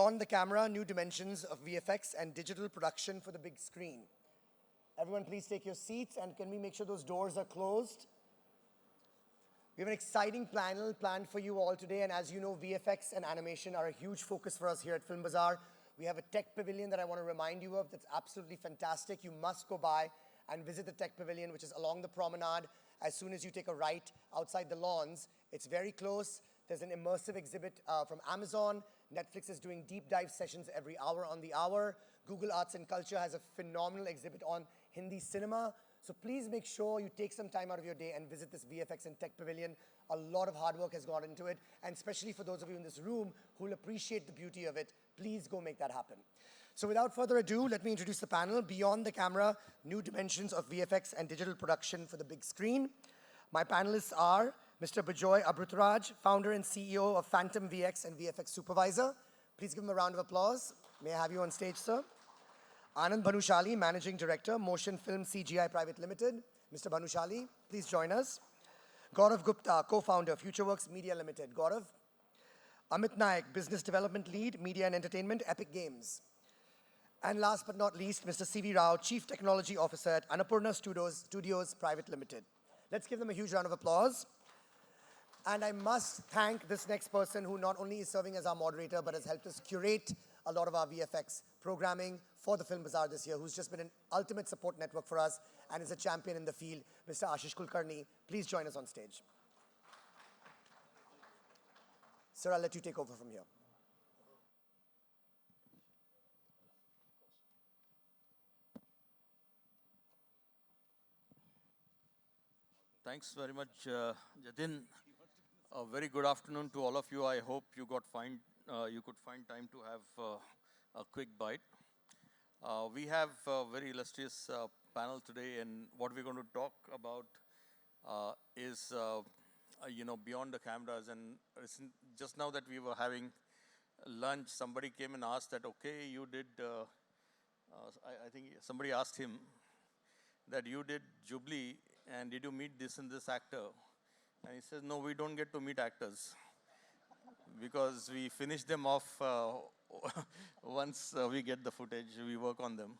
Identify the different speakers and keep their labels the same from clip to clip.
Speaker 1: Beyond the Camera, New Dimensions of VFX and Digital Production for the Big Screen. Everyone please take your seats, and can we make sure those doors are closed? We have an exciting panel planned for you all today, and as you know, VFX and animation are a huge focus for us here at Film Bazaar. We have a tech pavilion that I want to remind you of that's absolutely fantastic. You must go by and visit the tech pavilion, which is along the promenade. As soon as you take a right outside the lawns, it's very close. There's an immersive exhibit from Amazon. Netflix is doing deep dive sessions every hour on the hour. Google Arts and Culture has a phenomenal exhibit on Hindi cinema. So please make sure you take some time out of your day and visit this VFX and Tech Pavilion. A lot of hard work has gone into it, and especially for those of you in this room who will appreciate the beauty of it, please go make that happen. So without further ado, let me introduce the panel, Beyond the Camera, New Dimensions of VFX and Digital Production for the Big Screen. My panelists are Mr. Bijoy Abrutraj, founder and CEO of Phantom VX and VFX Supervisor. Please give him a round of applause. May I have you on stage, sir? Anand Bhanushali, Managing Director, Motion Film CGI Private Limited. Mr. Bhanushali, please join us. Gaurav Gupta, Co-founder, FutureWorks Media Limited. Gaurav. Amit Naik, Business Development Lead, Media and Entertainment, Epic Games. And last but not least, Mr. C.V. Rao, Chief Technology Officer at Annapurna Studios Private Limited. Let's give them a huge round of applause. And I must thank this next person who not only is serving as our moderator, but has helped us curate a lot of our VFX programming for the Film Bazaar this year, who's just been an ultimate support network for us and is a champion in the field, Mr. Ashish Kulkarni. Please join us on stage. Sir, I'll let you take over from here.
Speaker 2: Thanks very much, Jatin. A very good afternoon to all of you. I hope you could find time to have a quick bite. We have a very illustrious panel today, and what we're going to talk about is, beyond the cameras. And just now that we were having lunch, somebody came and asked that, okay, you did, I think somebody asked him that you did Jubilee, and did you meet this and this actor? And he says, no, we don't get to meet actors because we finish them off once we get the footage, we work on them.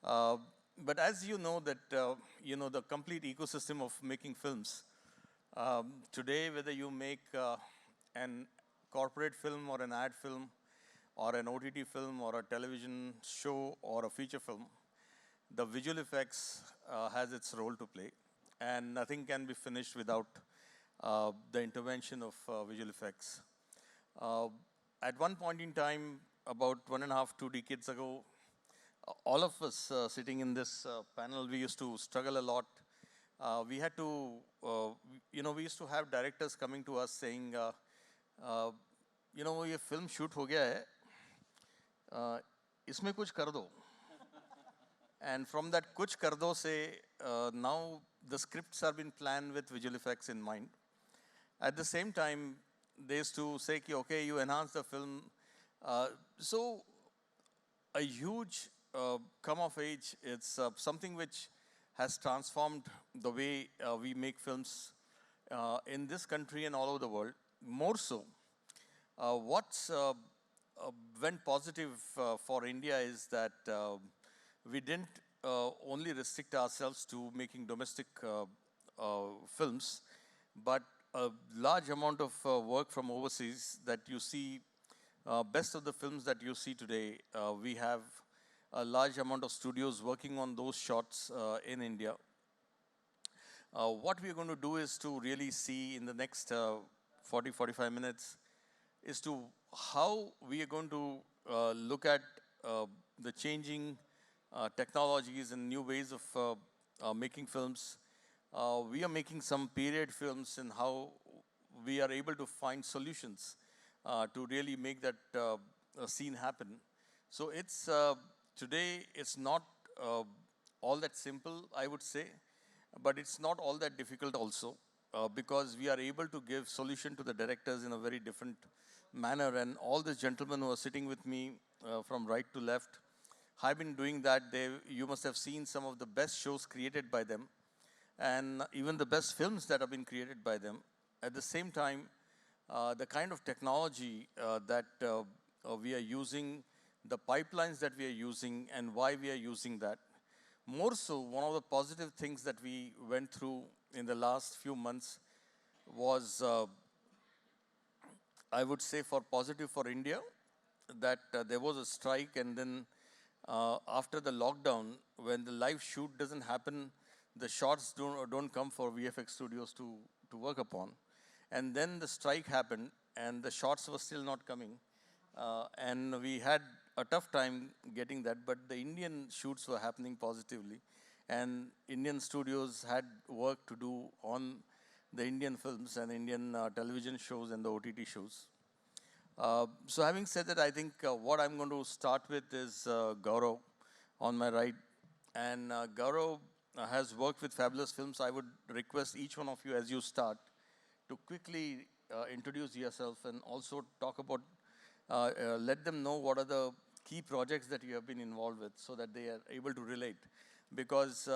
Speaker 2: But as you know that, the complete ecosystem of making films, today, whether you make an corporate film or an ad film or an OTT film or a television show or a feature film, the visual effects has its role to play, and nothing can be finished without the intervention of visual effects. At one point in time, about 1.5, 2 decades ago, all of us sitting in this panel, we used to struggle a lot. We had to, we used to have directors coming to us saying, ये film shoot हो गया है, इसमें कुछ कर दो. And from that kuch kar do se, now the scripts have been planned with visual effects in mind. At the same time, they used to say, okay, you enhance the film. So a huge come of age, it's something which has transformed the way we make films in this country and all over the world. More so, what's went positive for India is that we didn't only restrict ourselves to making domestic films, but a large amount of work from overseas that you see, best of the films that you see today, we have a large amount of studios working on those shots in India. What we are going to do is to really see in the next 40-45 minutes is to how we are going to look at the changing technologies and new ways of making films. We are making some period films and how we are able to find solutions to really make that scene happen. So it's today it's not all that simple, I would say, but it's not all that difficult also, because we are able to give solution to the directors in a very different manner. And all the gentlemen who are sitting with me from right to left, I've been doing that. You must have seen some of the best shows created by them, and even the best films that have been created by them. At the same time, the kind of technology that we are using, the pipelines that we are using, and why we are using that. More so, one of the positive things that we went through in the last few months was, I would say, for positive for India, that there was a strike, and then after the lockdown, when the live shoot doesn't happen, the shots don't come for VFX studios to work upon. And then the strike happened, and the shots were still not coming. And we had a tough time getting that, but the Indian shoots were happening positively. And Indian studios had work to do on the Indian films and Indian television shows and the OTT shows. So having said that, I think what I'm going to start with is Gaurav on my right. And Gaurav has worked with fabulous films. I would request each one of you as you start to quickly introduce yourself and also talk about, let them know what are the key projects that you have been involved with so that they are able to relate. Because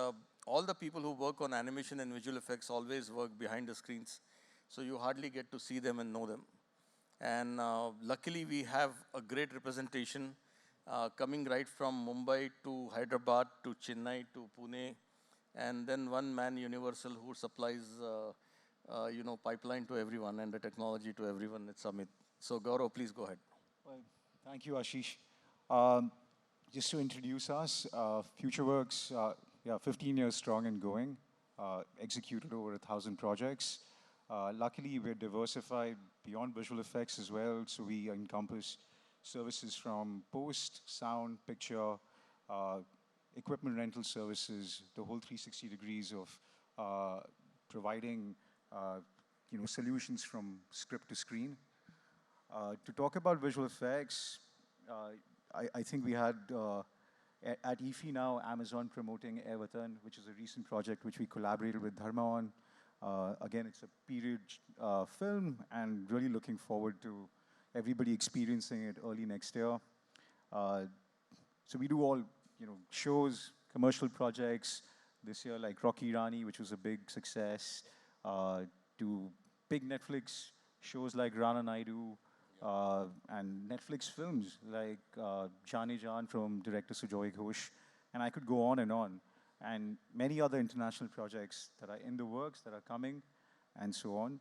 Speaker 2: all the people who work on animation and visual effects always work behind the screens. So you hardly get to see them and know them. And luckily, we have a great representation coming right from Mumbai to Hyderabad to Chennai to Pune, and then one man Universal who supplies, pipeline to everyone and the technology to everyone. It's Amit. So Gaurav, please go ahead.
Speaker 3: Well, thank you, Ashish. Um, just to introduce us, FutureWorks, 15 years strong and going, executed over 1,000 projects. Luckily, we're diversified beyond visual effects as well, so we encompass services from post, sound, picture, equipment rental services, the whole 360 degrees of providing solutions from script to screen. To talk about visual effects, I think we had at EFI now, Amazon promoting Air Watan, which is a recent project which we collaborated with Dharma on. Again, it's a period film, and really looking forward to everybody experiencing it early next year. So we do all, shows, commercial projects this year, like Rocky Rani, which was a big success, to big Netflix shows like Rana Naidu, and Netflix films like Jaane Jaan from director Sujoy Ghosh, and I could go on, and many other international projects that are in the works, that are coming, and so on.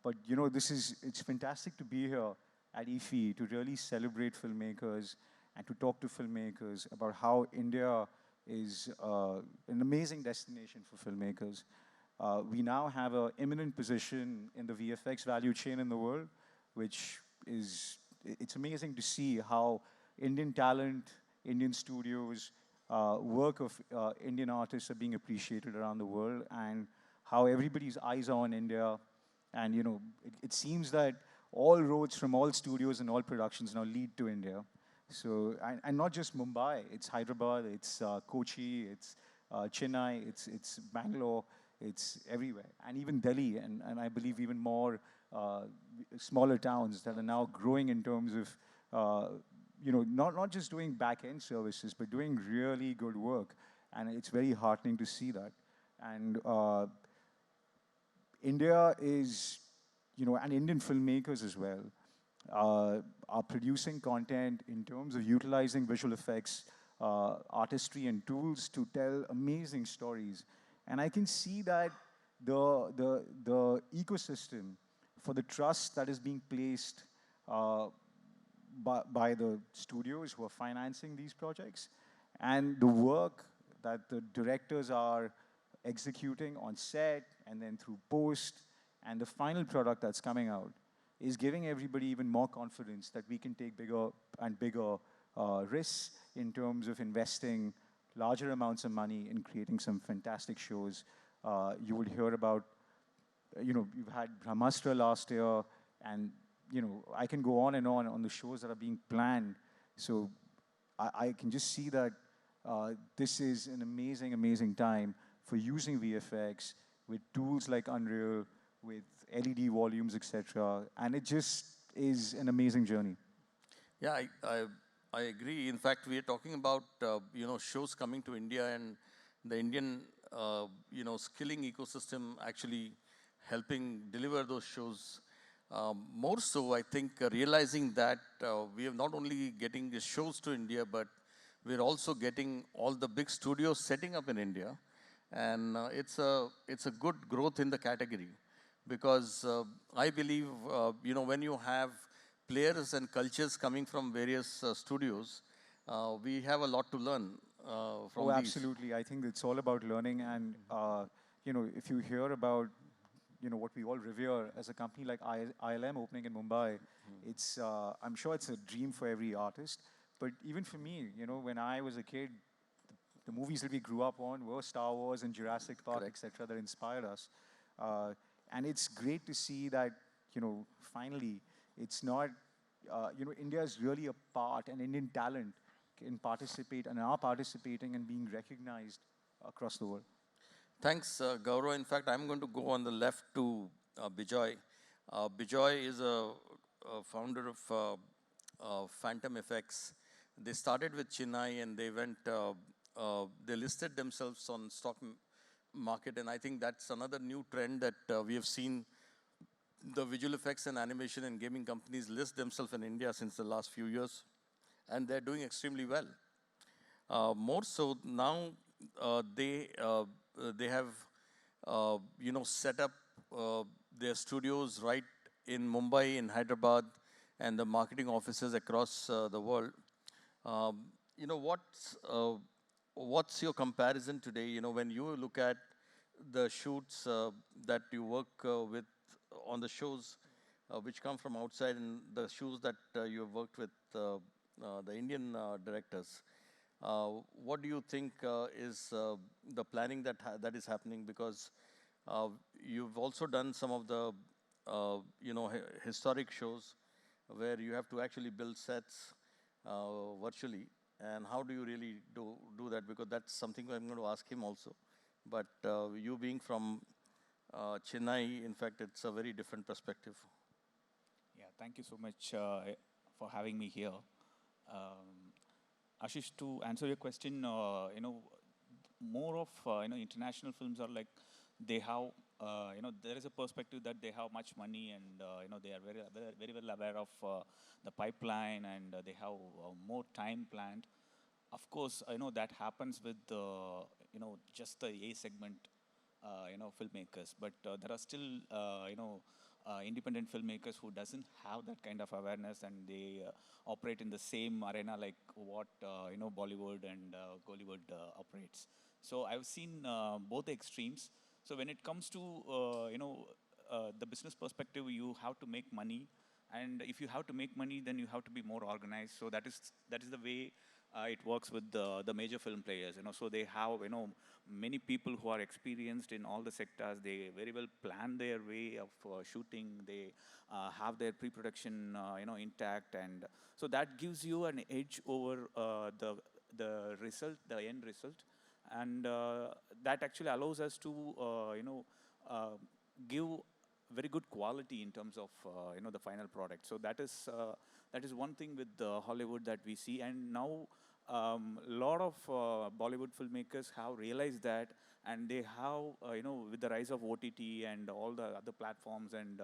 Speaker 3: But it's fantastic to be here at EFI to really celebrate filmmakers and to talk to filmmakers about how India is an amazing destination for filmmakers. We now have an eminent position in the VFX value chain in the world, which it's amazing to see how Indian talent, Indian studios, work of Indian artists are being appreciated around the world, and how everybody's eyes are on India. And it seems that all roads from all studios and all productions now lead to India. So, and not just Mumbai, it's Hyderabad, it's Kochi, it's Chennai, it's Bangalore, it's everywhere. And even Delhi, and I believe even more smaller towns that are now growing in terms of not just doing back-end services, but doing really good work. And it's very heartening to see that. And India is, and Indian filmmakers as well, are producing content in terms of utilizing visual effects, artistry, and tools to tell amazing stories. And I can see that the ecosystem for the trust that is being placed by the studios who are financing these projects, and the work that the directors are executing on set and then through post, and the final product that's coming out is giving everybody even more confidence that we can take bigger and bigger risks in terms of investing larger amounts of money in creating some fantastic shows. You will hear about, you've had Brahmastra last year, and I can go on and on the shows that are being planned. So I can just see that this is an amazing, amazing time for using VFX with tools like Unreal, with LED volumes, etc. And it just is an amazing journey.
Speaker 2: Yeah, I agree. In fact, we are talking about shows coming to India, and the Indian skilling ecosystem actually helping deliver those shows. More so, I think, realizing that we are not only getting the shows to India, but we're also getting all the big studios setting up in India. And it's a good growth in the category because I believe, when you have players and cultures coming from various studios, we have a lot to learn
Speaker 3: Oh,
Speaker 2: from these.
Speaker 3: absolutely. I think it's all about learning. And, if you hear about, what we all revere as a company like ILM opening in Mumbai, I'm sure it's a dream for every artist. But even for me, when I was a kid, the movies that we grew up on were Star Wars and Jurassic Park,
Speaker 2: Correct.
Speaker 3: etc., that inspired us. Uh, and it's great to see that, finally, it's not, India is really a part, and Indian talent can participate and are participating and being recognized across the world.
Speaker 2: Thanks, Gaurav. In fact, I'm going to go on the left to Bijoy. Bijoy is a founder of Phantom FX. They started with Chennai and they listed themselves on market. And I think that's another new trend that we have seen the visual effects and animation and gaming companies list themselves in India since the last few years. And they're doing extremely well. More so now, they have set up their studios right in Mumbai, in Hyderabad, and the marketing offices across the world. Um, you know what's your comparison today? When you look at the shoots that you work with on the shows, which come from outside, and the shows that you have worked with the Indian directors. What do you think is the planning that is happening? Because you've also done some of the historic shows where you have to actually build sets virtually. And how do you really do that? Because that's something I'm going to ask him also. But you being from Chennai, in fact, it's a very different perspective.
Speaker 4: Yeah, thank you so much for having me here. Um, Ashish, to answer your question, more of international films are like they have there is a perspective that they have much money and they are very well aware of the pipeline and they have more time planned. Of course, I know that happens with just the A segment filmmakers, but there are still independent filmmakers who doesn't have that kind of awareness and they operate in the same arena like what Bollywood and Gollywood operates. So I've seen both the extremes. So when it comes to the business perspective, you have to make money, and if you have to make money, then you have to be more organized. So that is the way it works with the major film players. So they have many people who are experienced in all the sectors. They very well plan their way of shooting. They have their pre-production intact, and so that gives you an edge over the result, the end result, and that actually allows us to uh, give very good quality in terms of the final product. So that is one thing with Hollywood that we see, and now a lot of Bollywood filmmakers have realized that, and they have with the rise of OTT and all the other platforms, and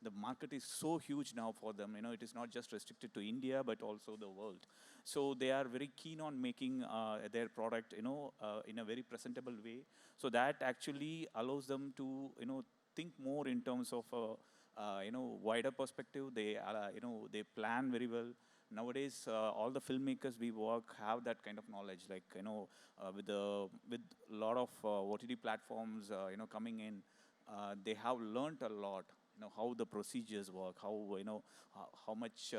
Speaker 4: the market is so huge now for them. It is not just restricted to India but also the world. So they are very keen on making their product in a very presentable way. So that actually allows them to think more in terms of wider perspective. They plan very well. Nowadays, all the filmmakers we work have that kind of knowledge. Like with a lot of OTT platforms coming in, they have learnt a lot. How the procedures work, how much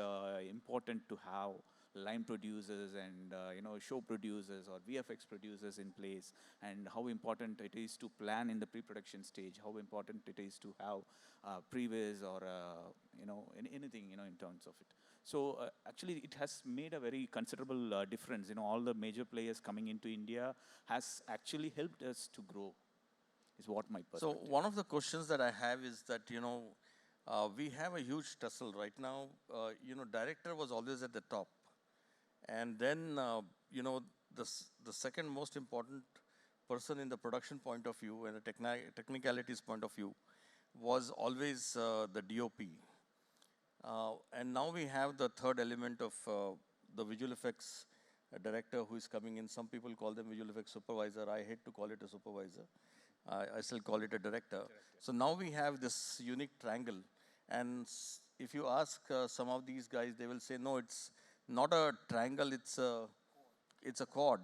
Speaker 4: important to have line producers and show producers or VFX producers in place, and how important it is to plan in the pre-production stage, how important it is to have previs or anything in terms of it. So actually, it has made a very considerable difference. All the major players coming into India has actually helped us to grow. Is what my
Speaker 2: So
Speaker 4: perspective.
Speaker 2: one of the questions that I have is that we have a huge tussle right now. Director was always at the top, and then the second most important person in the production point of view and the technicalities point of view was always the DOP. And now we have the third element of the visual effects director who is coming in. Some people call them visual effects supervisor. I hate to call it a supervisor. I still call it a director. So now we have this unique triangle. And if you ask some of these guys, they will say, no, it's not a triangle, it's a chord.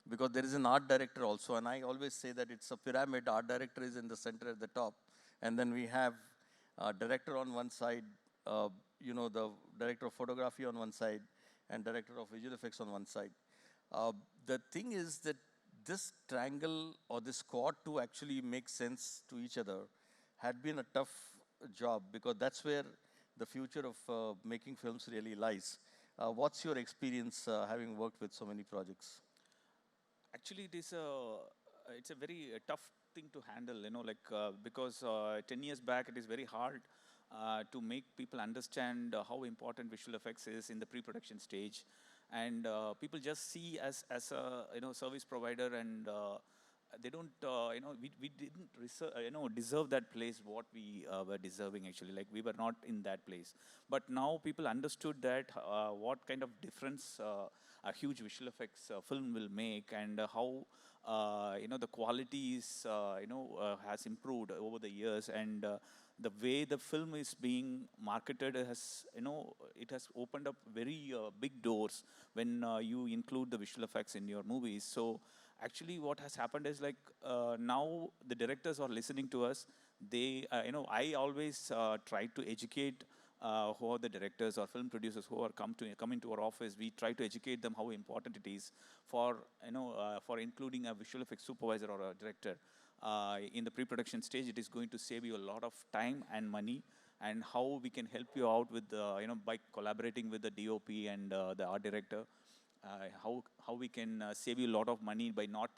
Speaker 2: Because there is an art director also. And I always say that it's a pyramid. Art director is in the center at the top. And then we have director on one side, the director of photography on one side, and director of visual effects on one side. The thing is that this triangle or this chord to actually make sense to each other had been a tough job, because that's where the future of making films really lies. What's your experience having worked with so many projects?
Speaker 4: Actually, it's a very tough thing to handle, because 10 years back it is very hard to make people understand how important visual effects is in the pre-production stage, and people just see as a service provider, and they don't we didn't deserve that place what we were deserving. Actually, like, we were not in that place, but now people understood that what kind of difference a huge visual effects film will make, and how the quality is has improved over the years, and the way the film is being marketed has it has opened up very big doors when you include the visual effects in your movies. So actually what has happened is, like, now the directors are listening to us. They I always try to educate who are the directors or film producers who are come into our office. We try to educate them how important it is for for including a visual effects supervisor or a director in the pre-production stage. It is going to save you a lot of time and money, and how we can help you out with by collaborating with the DOP and the art director. How we can save you a lot of money by not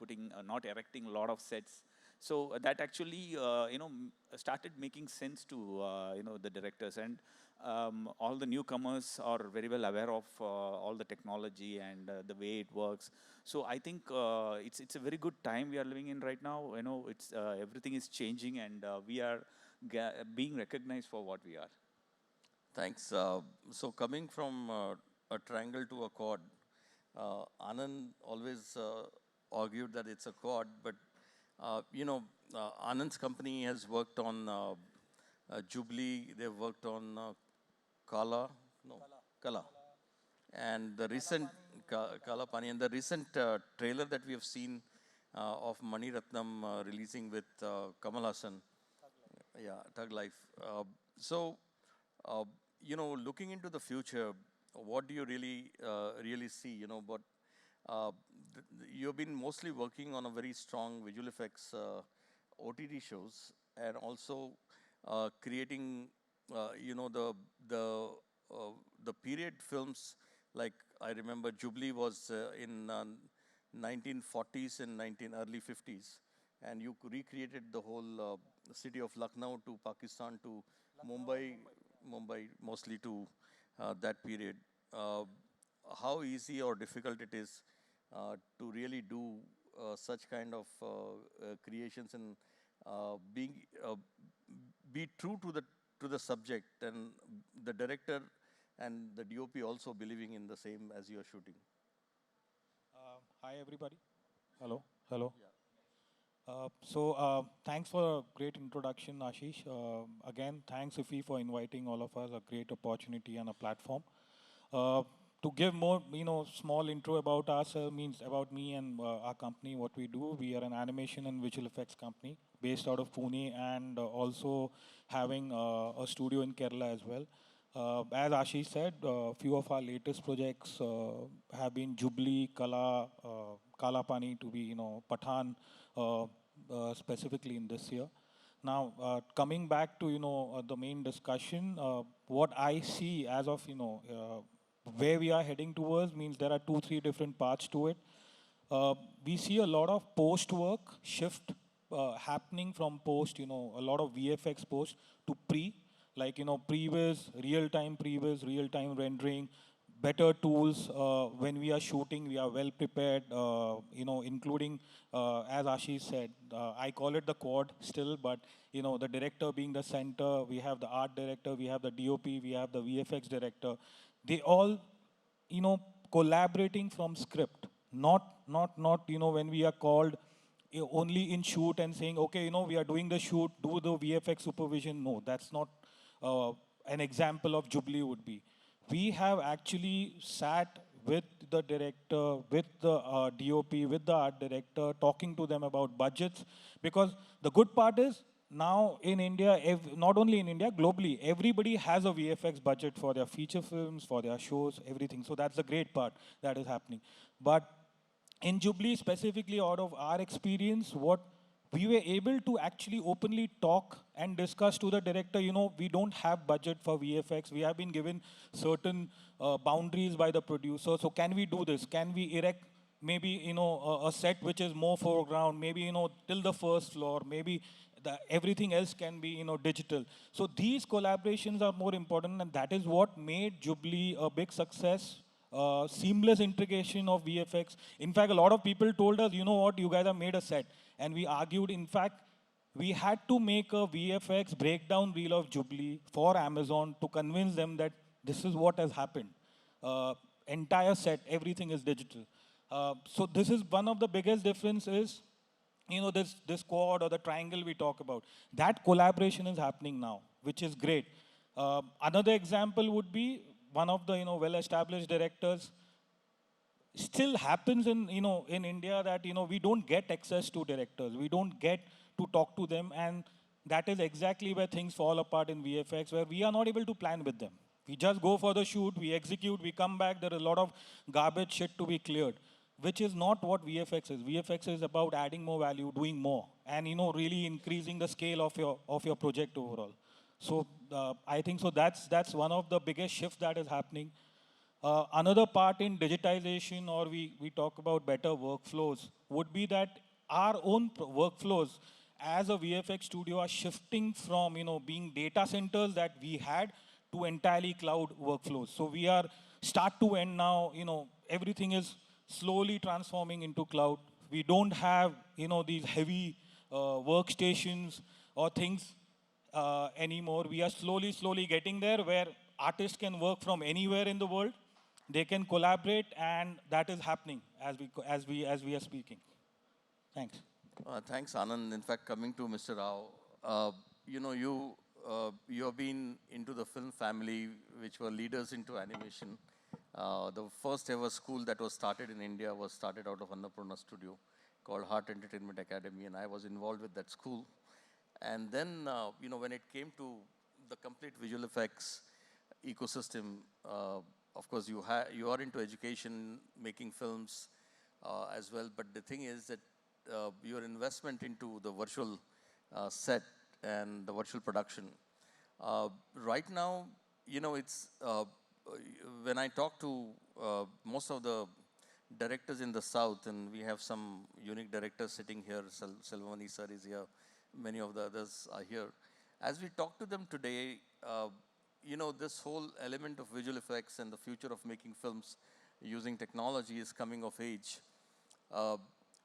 Speaker 4: erecting a lot of sets. So that actually started making sense to the directors, and all the newcomers are very well aware of all the technology and the way it works. So I think it's a very good time we are living in right now. It's everything is changing, and we are being recognized for what we are.
Speaker 2: Thanks. So coming from a triangle to a chord, Anand always argued that it's a chord, but Anand's company has worked on Jubilee. They've worked on Kala, no, Kala, and the recent Kala Pani, and the recent trailer that we have seen of Mani Ratnam releasing with Kamal Hassan, yeah, Thug Life. So, uh, looking into the future, what do you really see? But uh, you've been mostly working on a very strong visual effects OTT shows, and also creating, the the period films. Like, I remember Jubilee was in 1940s and early 50s, and you recreated the whole city of Lucknow to Pakistan to Mumbai mostly to that period. Uh, how easy or difficult it is to really do such kind of creations, and being be true to the subject, and the director and the DOP also believing in the same as you are shooting.
Speaker 5: Hi, everybody. Hello. Hello. Thanks for a great introduction, Ashish. Again, thanks, Ifi, for inviting all of us, a great opportunity and a platform. Uh, to give more, small intro about us, means about me and our company, what we do. We are an animation and visual effects company based out of Pune, and also having a studio in Kerala as well. As Ashish said, a few of our latest projects have been Jubilee, Kala Pani, to be, Pathan, specifically in this year. Now, coming back to the main discussion, what I see as of where we are heading towards means there are two, three different parts to it. We see a lot of post work shift happening from post, a lot of VFX post to pre, like previs, real time rendering, better tools when we are shooting. We are well prepared, including, as Ashish said, I call it the quad still, but, the director being the center, we have the art director, we have the DOP, we have the VFX director. They all, collaborating from script, not, when we are called only in shoot and saying, okay, we are doing the shoot, do the VFX supervision. No, that's not uh, an example of Jubilee would be. We have actually sat with the director, with the DOP, with the art director, talking to them about budgets. Because the good part is now in India, not only in India, globally, everybody has a VFX budget for their feature films, for their shows, everything. So that's the great part that is happening. But in Jubilee, specifically out of our experience, what we were able to actually openly talk and discuss to the director, we don't have budget for VFX. We have been given certain boundaries by the producer. So can we do this? Can we erect maybe, a set which is more foreground, maybe, till the first floor, maybe everything else can be, digital. So these collaborations are more important, and that is what made Jubilee a big success. Seamless integration of VFX. In fact, a lot of people told us, you know what, you guys have made a set. And we argued, in fact, we had to make a VFX breakdown reel of Jubilee for Amazon to convince them that this is what has happened. Entire set, everything is digital. So this is one of the biggest differences, this quad or the triangle we talk about. That collaboration is happening now, which is great. Another example would be one of the well-established directors. Still happens in India that we don't get access to directors. We don't get to talk to them, and that is exactly where things fall apart in VFX, where we are not able to plan with them. We just go for the shoot, we execute, we come back. There is a lot of garbage shit to be cleared, which is not what VFX is. VFX is about adding more value, doing more, and really increasing the scale of your project overall. So I think so. That's one of the biggest shifts that is happening. Another part in digitization, or we talk about better workflows, would be that our own workflows as a VFX studio are shifting from being data centers that we had to entirely cloud workflows. So we are start to end now. Everything is slowly transforming into cloud. We don't have these heavy workstations or things anymore. We are slowly getting there, where artists can work from anywhere in the world. They can collaborate, and that is happening as we are speaking. Thanks.
Speaker 2: Thanks, Anand. In fact, coming to Mr. Rao, you have been into the film family, which were leaders into animation. The first ever school that was started in India was started out of Annapurna Studio, called Heart Entertainment Academy, and I was involved with that school. And then, when it came to the complete visual effects ecosystem, of course, you are into education, making films as well. But the thing is that your investment into the virtual set and the virtual production. Right now, it's when I talk to most of the directors in the South, and we have some unique directors sitting here. Selvamani sir is here. Many of the others are here. As we talk to them today, this whole element of visual effects and the future of making films using technology is coming of age.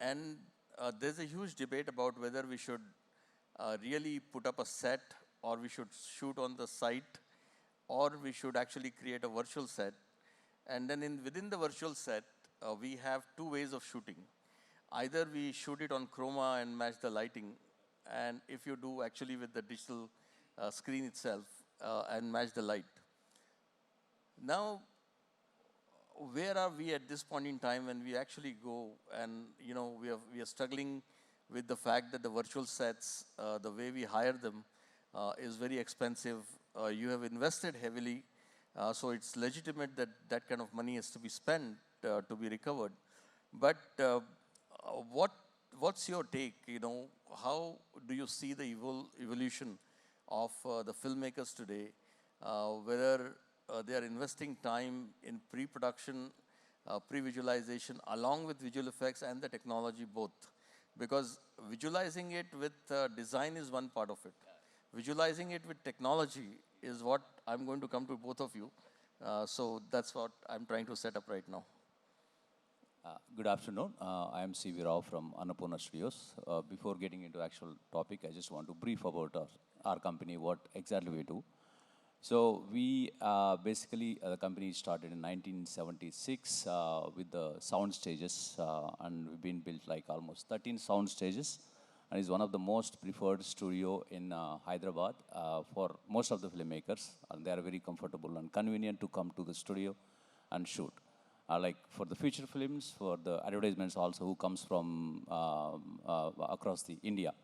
Speaker 2: And there's a huge debate about whether we should really put up a set, or we should shoot on the site, or we should actually create a virtual set. And then within the virtual set, we have two ways of shooting. Either we shoot it on chroma and match the lighting, and if you do actually with the digital screen itself and match the light. Now, where are we at this point in time when we actually go and, we are struggling with the fact that the virtual sets, the way we hire them, is very expensive. You have invested heavily, so it's legitimate that that kind of money has to be spent to be recovered. But what's your take? How do you see the evolution of the filmmakers today? Whether they are investing time in pre-production, pre-visualization, along with visual effects and the technology both. Because visualizing it with design is one part of it. Visualizing it with technology is what I'm going to come to both of you. So that's what I'm trying to set up right now.
Speaker 6: Good afternoon. I am C.V. Rao from Annapurna Studios. Before getting into actual topic, I just want to brief about our company, what exactly we do. So we basically, the company started in 1976 with the sound stages, and we've been built like almost 13 sound stages, and is one of the most preferred studio in Hyderabad for most of the filmmakers, and they are very comfortable and convenient to come to the studio and shoot. Like for the feature films, for the advertisements also who comes from across the India.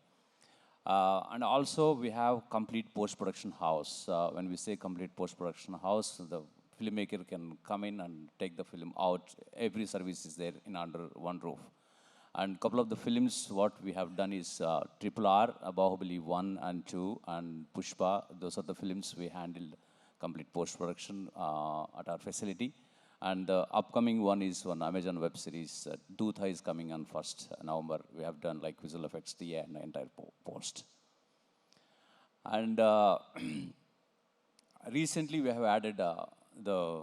Speaker 6: And also we have complete post-production house. When we say complete post-production house, the filmmaker can come in and take the film out. Every service is there in under one roof. And couple of the films, what we have done is Triple R, Bahubali 1 and 2, and Pushpa. Those are the films we handled complete post-production at our facility. And the upcoming one is one Amazon web series, Dootha is coming on 1st November. We have done like visual effects, the entire post. And recently we have added the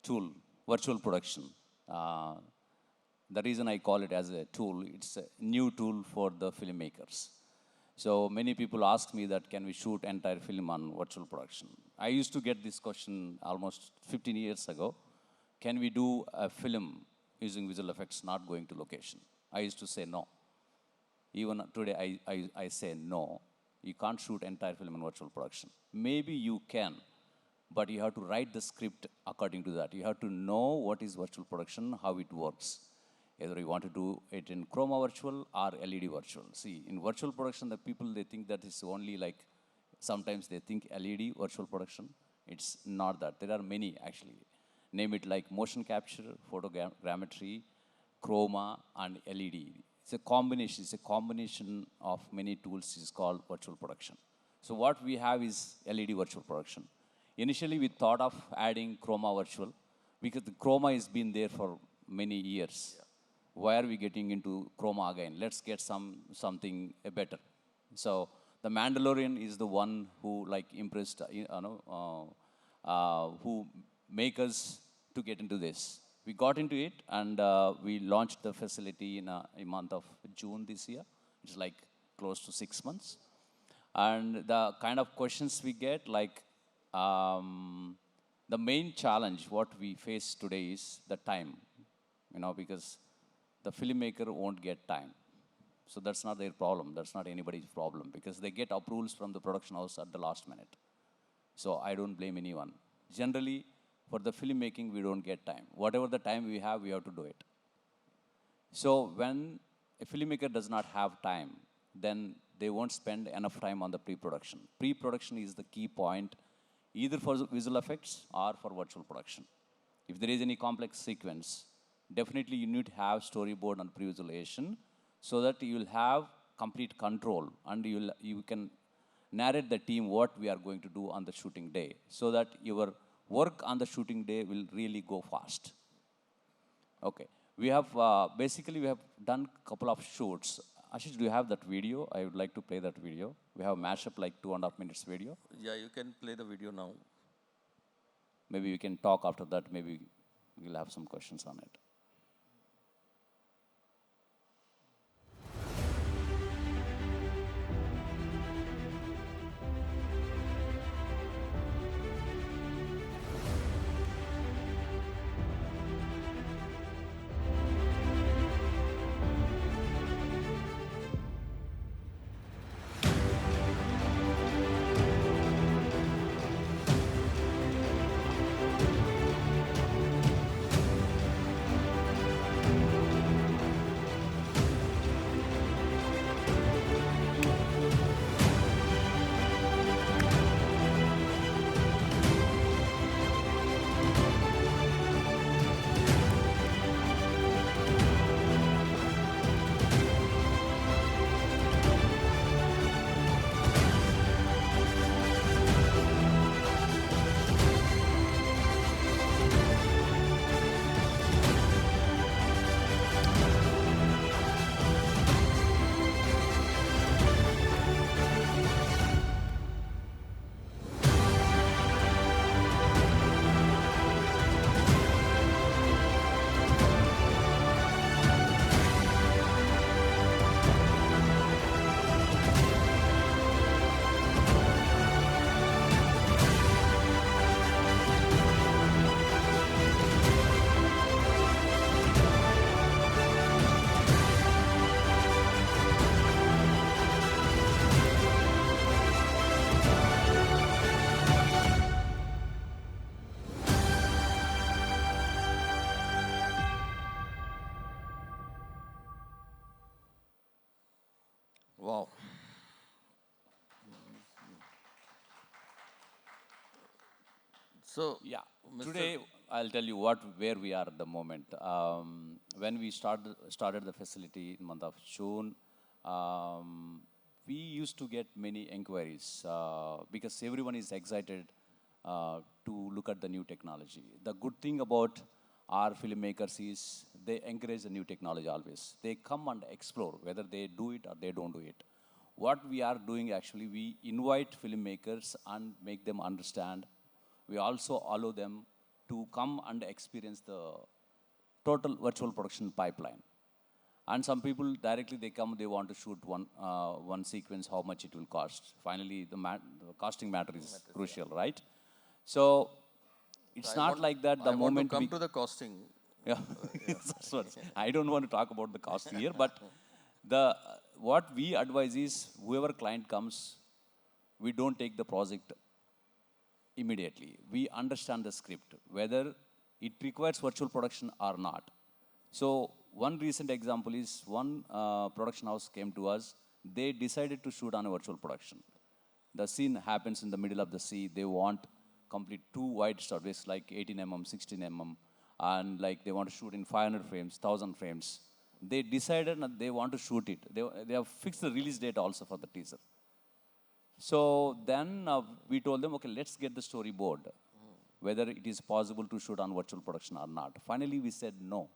Speaker 6: tool, virtual production. The reason I call it as a tool, it's a new tool for the filmmakers. So many people ask me that can we shoot entire film on virtual production? I used to get this question almost 15 years ago. Can we do a film using visual effects not going to location? I used to say no. Even today I say no. You can't shoot entire film in virtual production. Maybe you can, but you have to write the script according to that. You have to know what is virtual production, how it works. Either you want to do it in chroma virtual or LED virtual. See, in virtual production, the people, they think that it's only like, sometimes they think LED virtual production. It's not that. There are many actually. Name it like motion capture, photogrammetry, chroma, and LED. It's a combination of many tools is called virtual production. So what we have is LED virtual production. Initially, we thought of adding chroma virtual because the chroma has been there for many years. Yeah. Why are we getting into chroma again? Let's get something better. So the Mandalorian is the one who like impressed, who make us to get into this. We got into it and we launched the facility in a month of June this year. It's like close to 6 months. And the kind of questions we get, like the main challenge what we face today is the time, because the filmmaker won't get time. So that's not their problem. That's not anybody's problem because they get approvals from the production house at the last minute. So I don't blame anyone. Generally, for the filmmaking, we don't get time. Whatever the time we have to do it. So when a filmmaker does not have time, then they won't spend enough time on the pre-production. Pre-production is the key point, either for visual effects or for virtual production. If there is any complex sequence, definitely you need to have storyboard and pre-visualization so that you will have complete control and you can narrate the team what we are going to do on the shooting day so that your work on the shooting day will really go fast. Okay, we have basically we have done a couple of shoots. Ashish, do you have that video? I would like to play that video. We have a mashup like 2.5 minutes video.
Speaker 2: Yeah, you can play the video now.
Speaker 6: Maybe we can talk after that. Maybe we'll have some questions on it.
Speaker 2: Wow. So,
Speaker 6: Yeah.
Speaker 2: Mr.
Speaker 6: Today, I'll tell you where we are at the moment. When we started the facility in month of June, we used to get many inquiries because everyone is excited to look at the new technology. The good thing about our filmmakers is they encourage the new technology always. They come and explore whether they do it or they don't do it. What we are doing actually, we invite filmmakers and make them understand. We also allow them to come and experience the total virtual production pipeline. And some people directly they come, they want to shoot one sequence, how much it will cost. Finally, the costing matter is crucial, right? So it's not like that. The
Speaker 2: I want to
Speaker 6: moment
Speaker 2: come
Speaker 6: we
Speaker 2: to the costing.
Speaker 6: yeah, that's what I don't want to talk about the cost here, but the what we advise is whoever client comes, we don't take the project immediately. We understand the script, whether it requires virtual production or not. So one recent example is one production house came to us. They decided to shoot on a virtual production. The scene happens in the middle of the sea. They want complete two wide stories like 18 mm, 16 mm, and like they want to shoot in 500 frames, 1000 frames. They decided that they want to shoot it. They have fixed the release date also for the teaser. So then we told them, okay, let's get the storyboard, whether it is possible to shoot on virtual production or not. Finally, we said no,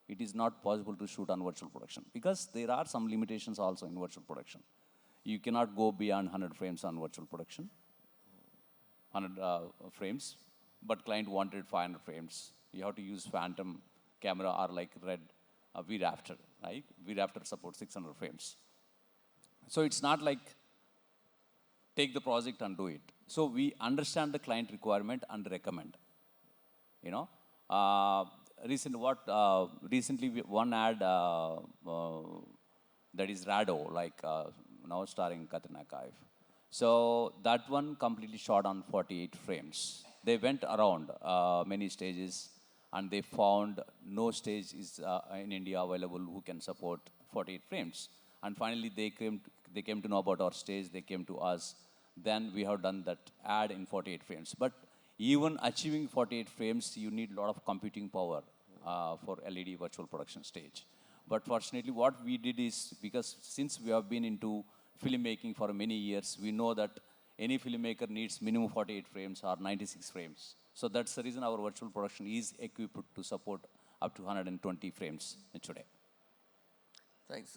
Speaker 6: it is not possible to shoot on virtual production because there are some limitations also in virtual production. You cannot go beyond 100 frames on virtual production, 100 frames, but client wanted 500 frames. You have to use phantom camera or like red VRafter, right? VRafter supports 600 frames. So it's not like take the project and do it. So we understand the client requirement and recommend. You know, recently one ad that is Rado, like now starring Katrina Kaif. So that one completely shot on 48 frames. They went around many stages and they found no stage is in India available who can support 48 frames. And finally they came to know about our stage, they came to us. Then we have done that ad in 48 frames. But even achieving 48 frames, you need a lot of computing power for LED virtual production stage. But fortunately, what we did is, because since we have been into filmmaking for many years, we know that any filmmaker needs minimum 48 frames or 96 frames. So that's the reason our virtual production is equipped to support up to 120 frames today.
Speaker 2: Thanks.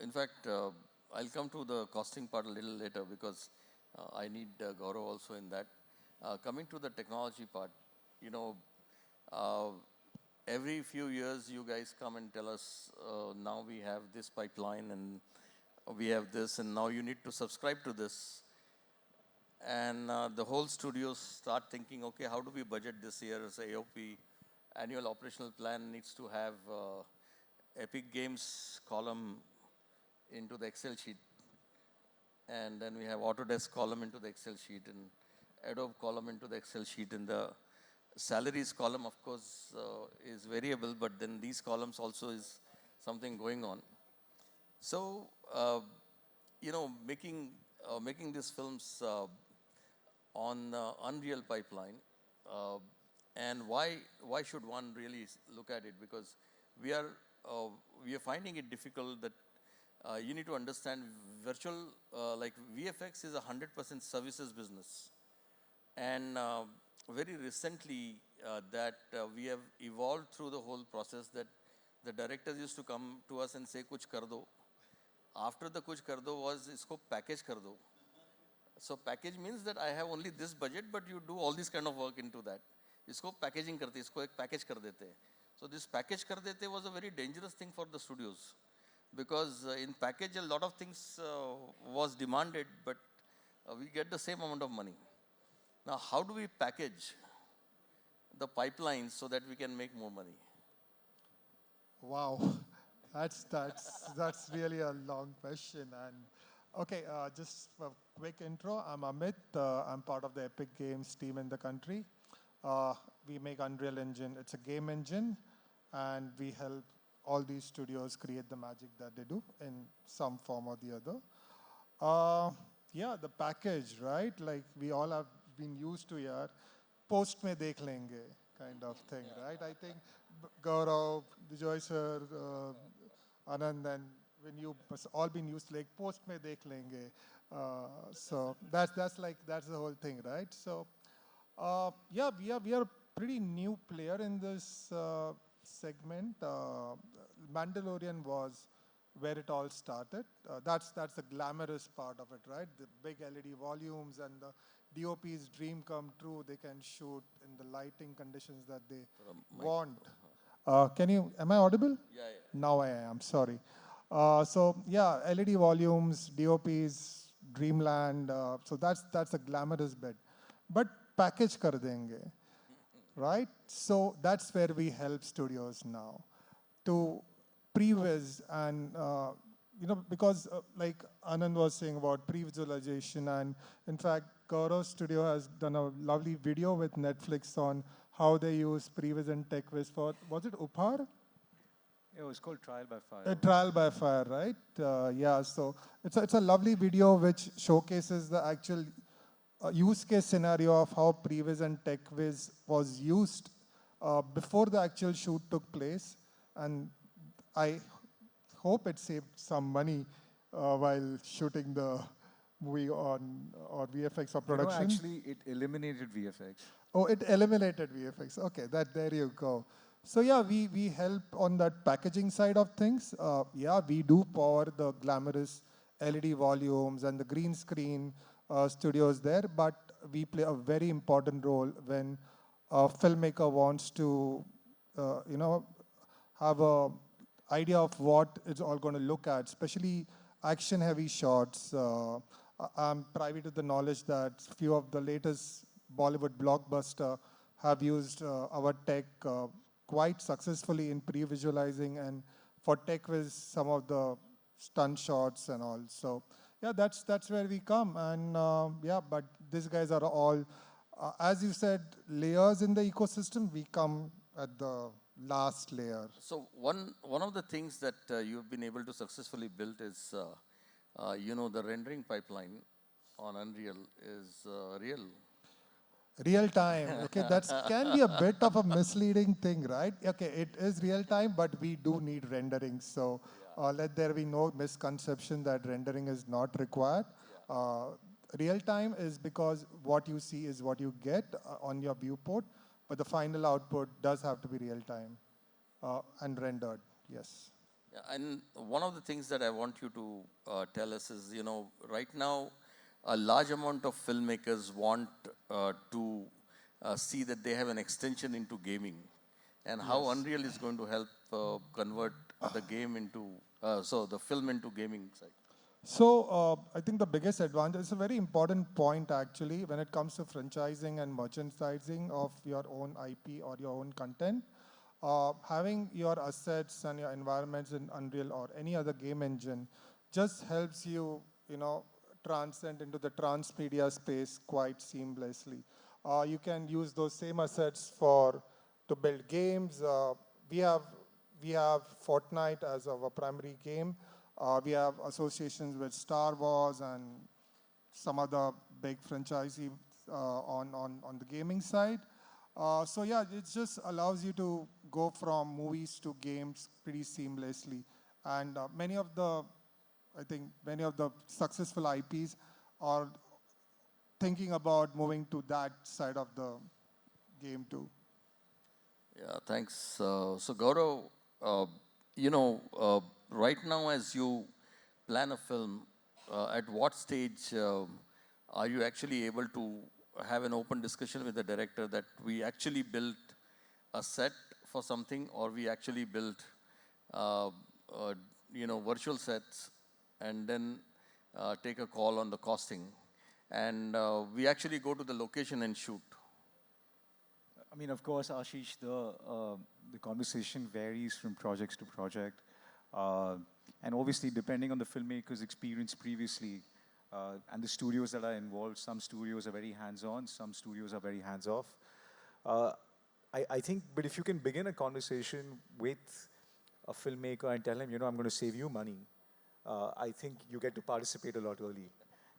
Speaker 2: In fact, I'll come to the costing part a little later because I need Gaurav also in that. Coming to the technology part, you know, every few years you guys come and tell us, now we have this pipeline and we have this and now you need to subscribe to this. And the whole studios start thinking, okay, how do we budget this year's AOP? Annual operational plan needs to have Epic Games column into the Excel sheet. And then we have Autodesk column into the Excel sheet and Adobe column into the Excel sheet. And the salaries column, of course, is variable, but then these columns also is something going on. So, you know, making these films on Unreal pipeline, and why should one really look at it? Because we are finding it difficult that you need to understand virtual, like VFX is 100% services business. And very recently that we have evolved through the whole process that the directors used to come to us and say, kuch kar do. After the kuch kar do was, isko package kar do. So package means that I have only this budget, but you do all this kind of work into that. Isko packaging karte, isko ek package kar dete. So this package kar dete was a very dangerous thing for the studios. Because in package a lot of things was demanded, but we get the same amount of money. Now, how do we package the pipelines so that we can make more money?
Speaker 7: Wow, that's really a long question. And okay, just a quick intro. I'm Amit. I'm part of the Epic Games team in the country. We make Unreal Engine. It's a game engine, and we help all these studios create the magic that they do in some form or the other. Yeah, the package, right? Like we all have been used to, yeah, post mein dekh lenge kind of thing, right? I think Gaurav, Vijay sir, Anand, and when you must all been used to like post mein dekh lenge. So that's the whole thing, right? So yeah, we are a pretty new player in this segment. Mandalorian was where it all started. That's the glamorous part of it, right? The big LED volumes and the DOP's dream come true. They can shoot in the lighting conditions that they want. Am I audible?
Speaker 2: Yeah, yeah.
Speaker 7: Now I am, sorry. So yeah, LED volumes, DOPs, Dreamland. So that's a glamorous bit. But package kar denge, right? So that's where we help studios now to previs and because like Anand was saying about pre-visualization, and in fact Gaurav Studio has done a lovely video with Netflix on how they use previs and techvis for, was it Upar?
Speaker 3: It was called Trial by Fire.
Speaker 7: A trial by fire, right? Yeah, so it's a lovely video which showcases the actual use case scenario of how previs and techvis was used before the actual shoot took place, and I hope it saved some money while shooting the movie on or VFX or production.
Speaker 3: Actually, it eliminated VFX.
Speaker 7: Oh, it eliminated VFX. Okay, there you go. So yeah, we help on that packaging side of things. Yeah, we do power the glamorous LED volumes and the green screen studios there, but we play a very important role when a filmmaker wants to, have a idea of what it's all going to look at, especially action-heavy shots. I'm privy to the knowledge that few of the latest Bollywood blockbuster have used our tech quite successfully in pre-visualizing and for tech with some of the stunt shots and all. So yeah, that's where we come. And yeah, but these guys are all, as you said, layers in the ecosystem. We come at the last layer.
Speaker 2: So one of the things that you've been able to successfully build is, the rendering pipeline on Unreal is real.
Speaker 7: Real time, okay, that can be a bit of a misleading thing, right? Okay, it is real time, but we do need rendering. So let there be no misconception that rendering is not required. Real time is because what you see is what you get on your viewport, but the final output does have to be real time and rendered, yes.
Speaker 2: Yeah, and one of the things that I want you to tell us is, right now, a large amount of filmmakers want to see that they have an extension into gaming, and how Unreal is going to help convert the game into, the film into gaming side.
Speaker 7: So I think the biggest advantage, it's a very important point actually when it comes to franchising and merchandising of your own IP or your own content. Having your assets and your environments in Unreal or any other game engine just helps you, transcend into the transmedia space quite seamlessly. You can use those same assets to build games. We have Fortnite as our primary game. We have associations with Star Wars and some other big franchisee on the gaming side. So yeah, it just allows you to go from movies to games pretty seamlessly. And many of the successful IPs are thinking about moving to that side of the game too.
Speaker 2: Yeah, thanks. So Gaurav, right now as you plan a film, at what stage are you actually able to have an open discussion with the director that we actually built a set for something, or we actually built, virtual sets, and then take a call on the costing, and we actually go to the location and shoot?
Speaker 3: I mean, of course, Ashish, the conversation varies from projects to project. And obviously, depending on the filmmaker's experience previously and the studios that are involved, some studios are very hands-on, some studios are very hands-off. I think, but if you can begin a conversation with a filmmaker and tell him, I'm going to save you money, I think you get to participate a lot early,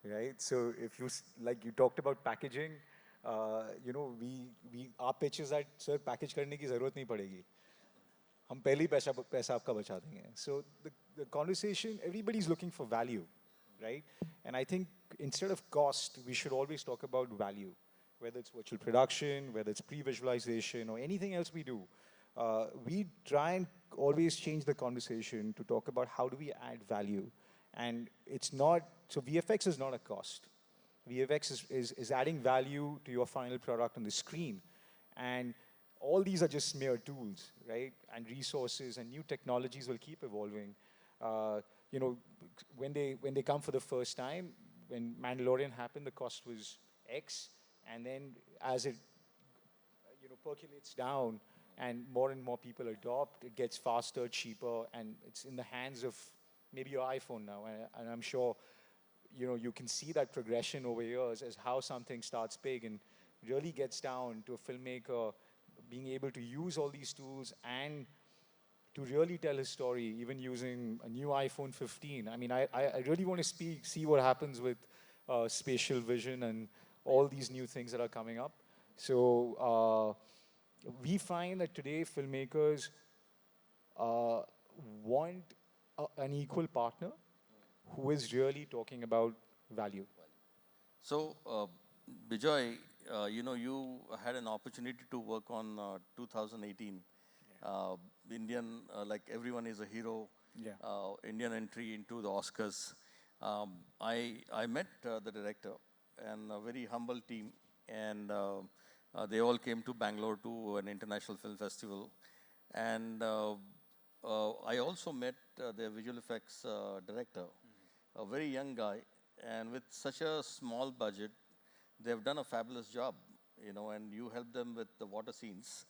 Speaker 3: right? So if you, like you talked about packaging, our pitch is that, sir, package करने की ज़रूरत नहीं पड़ेगी. हम पहले ही पैसा आपका बचा देंगे. So the conversation, everybody's looking for value, right? And I think instead of cost, we should always talk about value, whether it's virtual production, whether it's pre-visualization, or anything else we do. We try and always change the conversation to talk about how do we add value. And it's not, so VFX is not a cost. VFX is adding value to your final product on the screen. And all these are just mere tools, right? And resources and new technologies will keep evolving. When they come for the first time, when Mandalorian happened, the cost was X. And then as it percolates down and more people adopt, it gets faster, cheaper, and it's in the hands of maybe your iPhone now. And I'm sure you can see that progression over years as how something starts big and really gets down to a filmmaker being able to use all these tools and to really tell his story, even using a new iPhone 15. I mean, I really want to see what happens with spatial vision and all these new things that are coming up. So we find that today filmmakers want an equal partner who is really talking about value.
Speaker 2: So, Bijoy, you had an opportunity to work on 2018. Indian, like everyone is a hero.
Speaker 4: Yeah.
Speaker 2: Indian entry into the Oscars. I met the director and a very humble team, and they all came to Bangalore to an international film festival. And I also met their visual effects director, a very young guy, and with such a small budget, they've done a fabulous job, and you help them with the water scenes.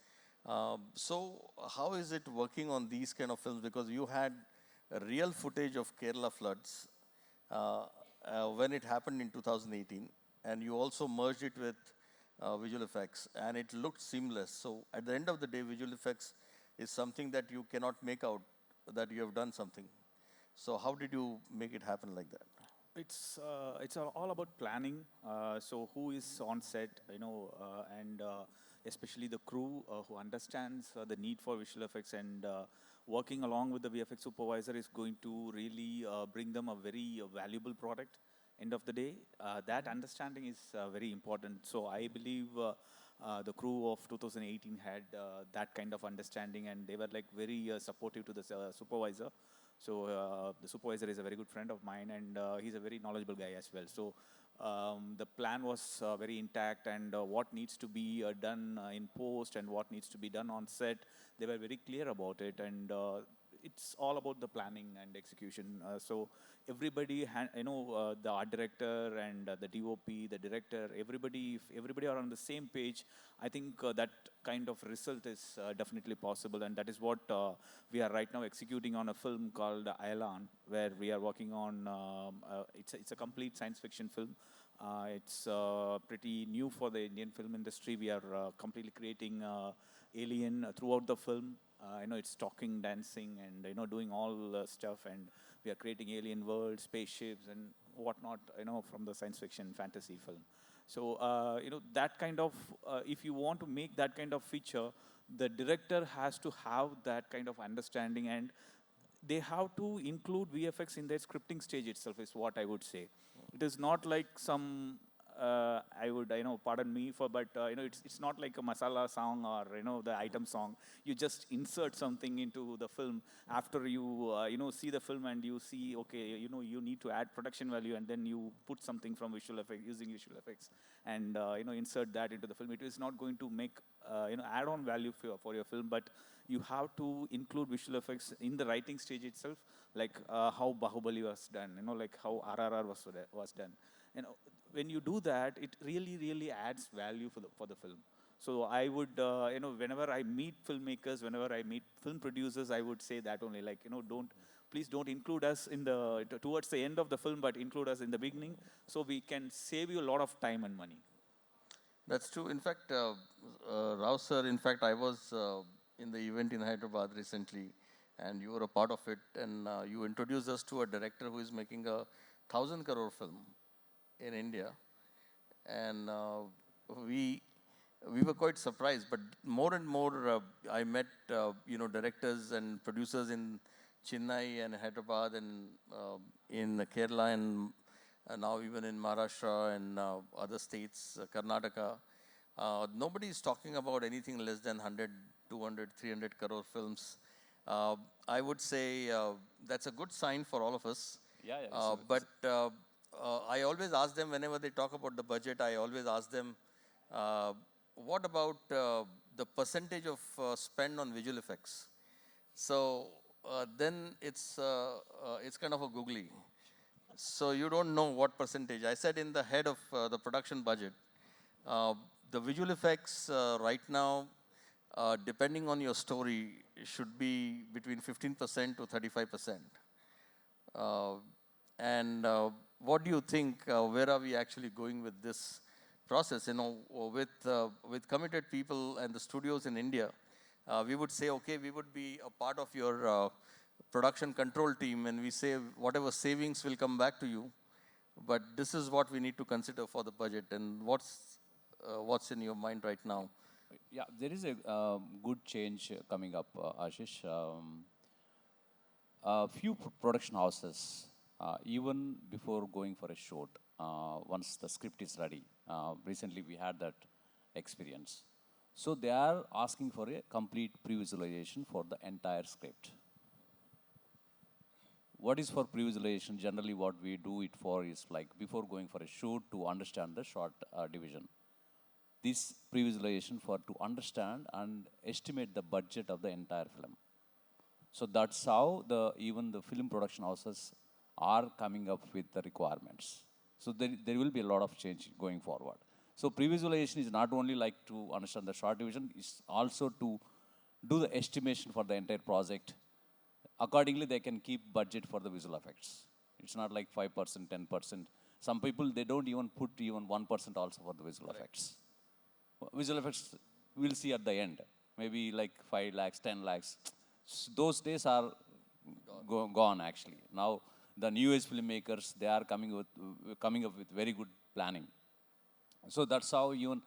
Speaker 2: So how is it working on these kind of films? Because you had a real footage of Kerala floods when it happened in 2018, and you also merged it with visual effects, and it looked seamless. So at the end of the day, visual effects is something that you cannot make out that you have done something. So how did you make it happen like that?
Speaker 4: It's all about planning. So who is on set, and especially the crew who understands the need for visual effects, and working along with the VFX supervisor is going to really bring them a very valuable product. End of the day, that understanding is very important. So I believe the crew of 2018 had that kind of understanding, and they were like very supportive to the supervisor. So the supervisor is a very good friend of mine, and he's a very knowledgeable guy as well. So the plan was very intact, and what needs to be done in post and what needs to be done on set, they were very clear about it. And it's all about the planning and execution. So everybody, the art director and the DOP, the director, everybody, if everybody are on the same page, I think that kind of result is definitely possible. And that is what we are right now executing on a film called Aylan, where we are working on, it's a complete science fiction film. It's pretty new for the Indian film industry. We are completely creating alien throughout the film. It's talking, dancing, and doing all stuff. And we are creating alien worlds, spaceships, and whatnot. From the science fiction fantasy film. So that kind of, if you want to make that kind of feature, the director has to have that kind of understanding, and they have to include VFX in their scripting stage itself, is what I would say. It is not like some, pardon me for, but it's not like a masala song or the item song. You just insert something into the film after you see the film, and you see, okay, you need to add production value, and then you put something from visual effects, using visual effects, and insert that into the film. It is not going to make add-on value for your film, but you have to include visual effects in the writing stage itself, like how Bahubali was done, like how RRR was done. When you do that, it really adds value for the film. So I would, whenever I meet filmmakers, whenever I meet film producers, I would say that only, like, please don't include us towards the end of the film, but include us in the beginning, so we can save you a lot of time and money.
Speaker 2: That's true. In fact, Rao sir, in fact, I was in the event in Hyderabad recently, and you were a part of it, and you introduced us to a director who is making a 1,000 crore film in India, and we we were quite surprised. But more and more, I met directors and producers in Chennai and Hyderabad and in Kerala and now even in Maharashtra and other states, Karnataka. Nobody is talking about anything less than 100, 200, 300 crore films. I would say that's a good sign for all of us.
Speaker 6: Yeah, yeah.
Speaker 2: But I always ask them whenever they talk about the budget, I always ask them, uh, what about the percentage of spend on visual effects? So then it's kind of a googly. So you don't know what percentage. I said in the head of the production budget, uh, the visual effects right now, depending on your story, should be between 15% to 35%. Uh, and what do you think? Where are we actually going with this process? With committed people and the studios in India, we would say, okay, we would be a part of your production control team, and we say whatever savings will come back to you. But this is what we need to consider for the budget. And what's in your mind right now?
Speaker 6: Yeah, there is a good change coming up, Ashish. A few production houses, even before going for a shoot, once the script is ready, recently we had that experience. So they are asking for a complete pre-visualization for the entire script. What is for pre-visualization? Generally, what we do it for is like before going for a shoot to understand the shot division. This pre-visualization for to understand and estimate the budget of the entire film. So that's how even the film production houses are coming up with the requirements. So there will be a lot of change going forward. So pre-visualization is not only like to understand the short division, it's also to do the estimation for the entire project. Accordingly, they can keep budget for the visual effects. It's not like 5%, 10%. Some people, they don't even put even 1% also for the visual effects. Visual effects we'll see at the end. Maybe like 5 lakhs, 10 lakhs. Those days are gone actually. Now the new age filmmakers, they are coming up with very good planning. So that's how even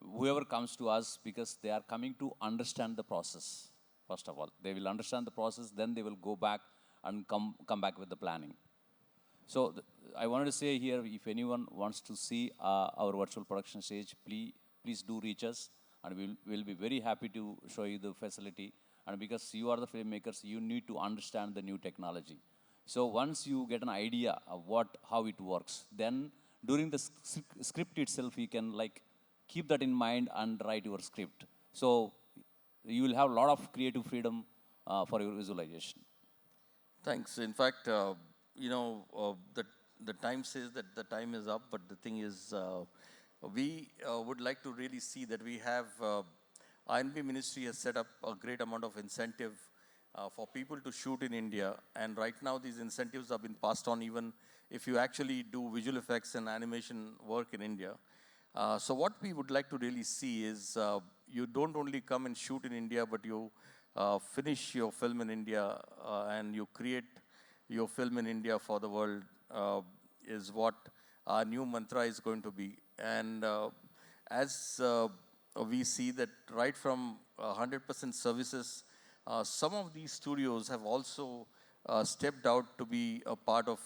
Speaker 6: whoever comes to us, because they are coming to understand the process. First of all, they will understand the process, then they will go back and come back with the planning. So I wanted to say here, if anyone wants to see our virtual production stage, please do reach us, and we'll be very happy to show you the facility. And because you are the filmmakers, you need to understand the new technology. So once you get an idea of how it works, then during the script itself, you can like keep that in mind and write your script. So you will have a lot of creative freedom for your visualization.
Speaker 2: Thanks. In fact, the time says that the time is up, but the thing is, we would like to really see that we have, INB Ministry has set up a great amount of incentive for people to shoot in India. And right now, these incentives have been passed on even if you actually do visual effects and animation work in India. So what we would like to really see is you don't only come and shoot in India, but you finish your film in India and you create your film in India for the world is what our new mantra is going to be. And as we see that right from 100% services, some of these studios have also stepped out to be a part of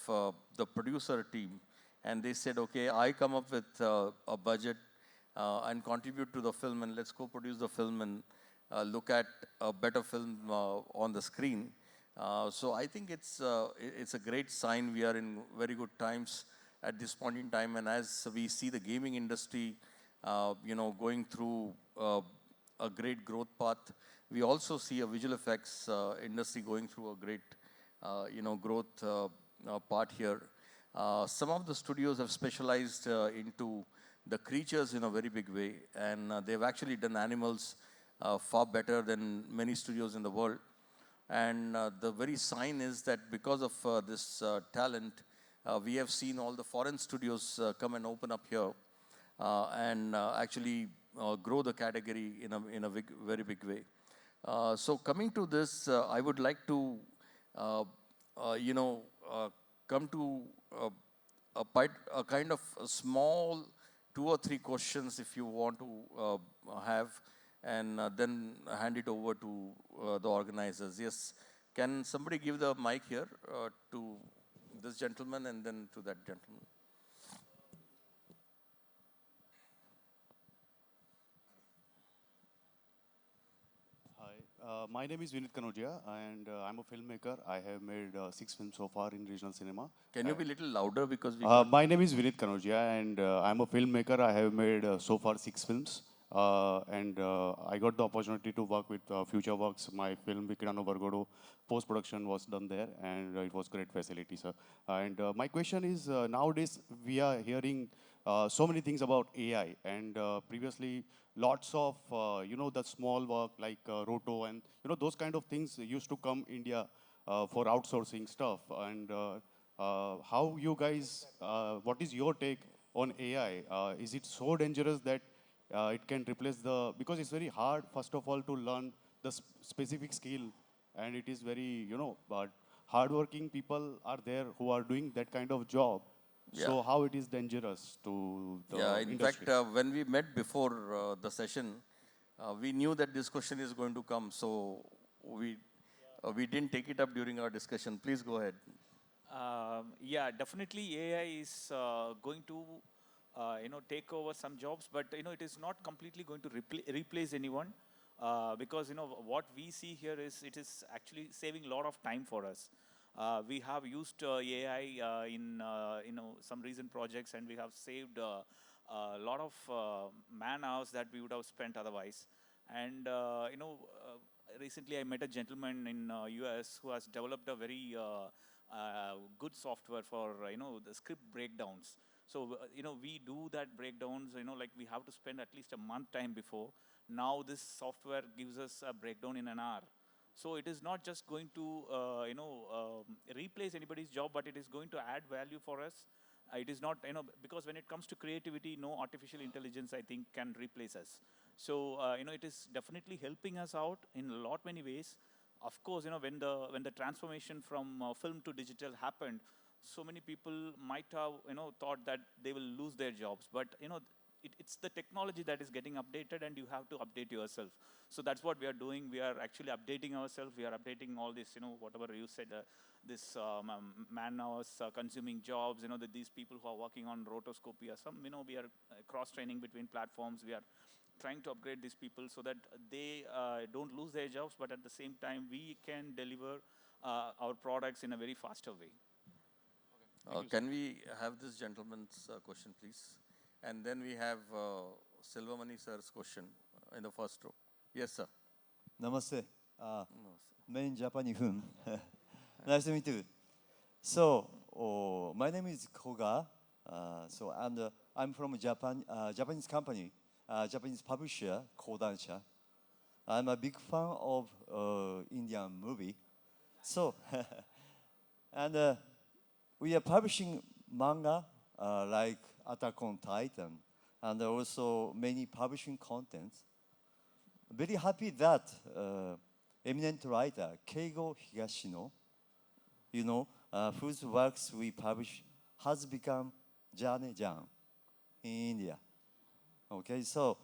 Speaker 2: the producer team. And they said, okay, I come up with a budget and contribute to the film, and let's co-produce the film and look at a better film on the screen. So I think it's a great sign. We are in very good times at this point in time, and as we see the gaming industry, going through a great growth path, we also see a visual effects industry going through a great, growth part here. Some of the studios have specialized into the creatures in a very big way, and they've actually done animals far better than many studios in the world. And the very sign is that because of this talent, we have seen all the foreign studios come and open up here and actually grow the category in a very big way. So coming to this, I would like to, uh, you know, come to a kind of a small 2 or 3 questions if you want to have, and then hand it over to the organizers. Yes, can somebody give the mic here to this gentleman and then to that gentleman?
Speaker 8: Hi, my name is Vinit Kanodia, and I'm a filmmaker. I have made 6 films so far in regional cinema.
Speaker 2: Can you be a little louder because we
Speaker 8: My name is Vinit Kanodia, and I'm a filmmaker. I have made so far 6 films, and I got the opportunity to work with Future Works. My film Vikirano Vargodo post-production was done there, and it was great facility, sir. And my question is, nowadays we are hearing so many things about AI, and previously lots of the small work like Roto and those kind of things used to come India for outsourcing stuff. And how you guys, what is your take on AI? Is it so dangerous that it can replace because it's very hard, first of all, to learn the specific skill, and it is very, but hardworking people are there who are doing that kind of job.
Speaker 2: Yeah.
Speaker 8: So how it is dangerous to the
Speaker 2: Yeah, in
Speaker 8: industry?
Speaker 2: fact, when we met before the session, we knew that this question is going to come, so we didn't take it up during our discussion. Please go ahead.
Speaker 4: Yeah, definitely AI is going to take over some jobs, but it is not completely going to replace anyone, because what we see here is it is actually saving a lot of time for us. We have used AI in some recent projects, and we have saved a lot of man hours that we would have spent otherwise. And recently I met a gentleman in US who has developed a very good software for the script breakdowns. So we do that breakdowns, like we have to spend at least a month time before. Now this software gives us a breakdown in an hour. So it is not just going to replace anybody's job, but it is going to add value for us. It is not, because when it comes to creativity, no artificial intelligence, I think, can replace us. So it is definitely helping us out in a lot many ways. Of course, when the transformation from film to digital happened, so many people might have thought that they will lose their jobs, but it's the technology that is getting updated, and you have to update yourself. So that's what we are doing. We are actually updating ourselves. We are updating all this, whatever you said, this man hours consuming jobs, that these people who are working on rotoscopy or some, we are cross-training between platforms. We are trying to upgrade these people so that they don't lose their jobs, but at the same time, we can deliver our products in a very faster way.
Speaker 2: Can we have this gentleman's question, please? And then we have Silvamani sir's question in the first row. Yes, sir.
Speaker 9: Namaste. Main Japanese film. Nice to meet you. So, my name is Koga. I'm from Japan, Japanese company, Japanese publisher, Kodansha. I'm a big fan of Indian movie. So, and we are publishing manga like Attack on Titan, and also many publishing contents. Very happy that eminent writer Keigo Higashino, whose works we publish, has become Jane-jan in India. Okay, so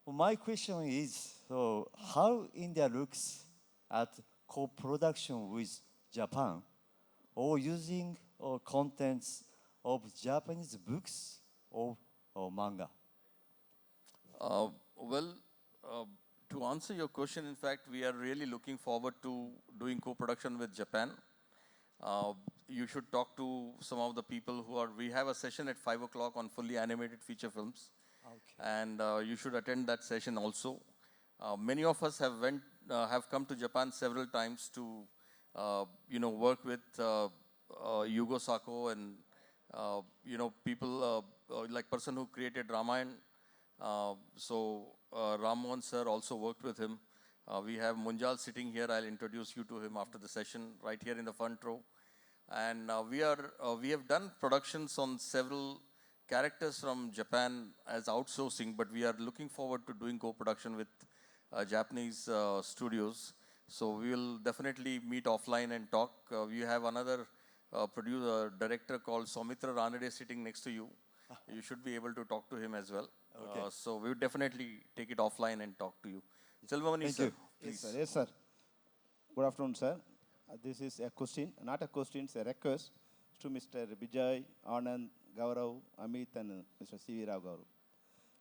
Speaker 9: my question is, so how India looks at co-production with Japan, or using contents of Japanese books or manga?
Speaker 2: Well, to answer your question, in fact, we are really looking forward to doing co-production with Japan. You should talk to some of the people we have a session at 5 o'clock on fully animated feature films. Okay. And you should attend that session also. Many of us have come to Japan several times to, work with Yugo Sako and, people like person who created Ramayana. Ram Mohan sir also worked with him. We have Munjal sitting here. I'll introduce you to him after the session, right here in the front row. And we have done productions on several characters from Japan as outsourcing, but we are looking forward to doing co-production with Japanese studios. So we will definitely meet offline and talk. We have another producer, director called Soumitra Ranade sitting next to you. You should be able to talk to him as well.
Speaker 9: Okay.
Speaker 2: So we would definitely take it offline and talk to you. Selvamani sir,
Speaker 9: you.
Speaker 2: please.
Speaker 10: Yes, sir. Good afternoon, sir. This is a question, not a question, it's a request to Mr. Vijay, Anand, Gaurav, Amit, and Mr. C.V. Rao Gaurav.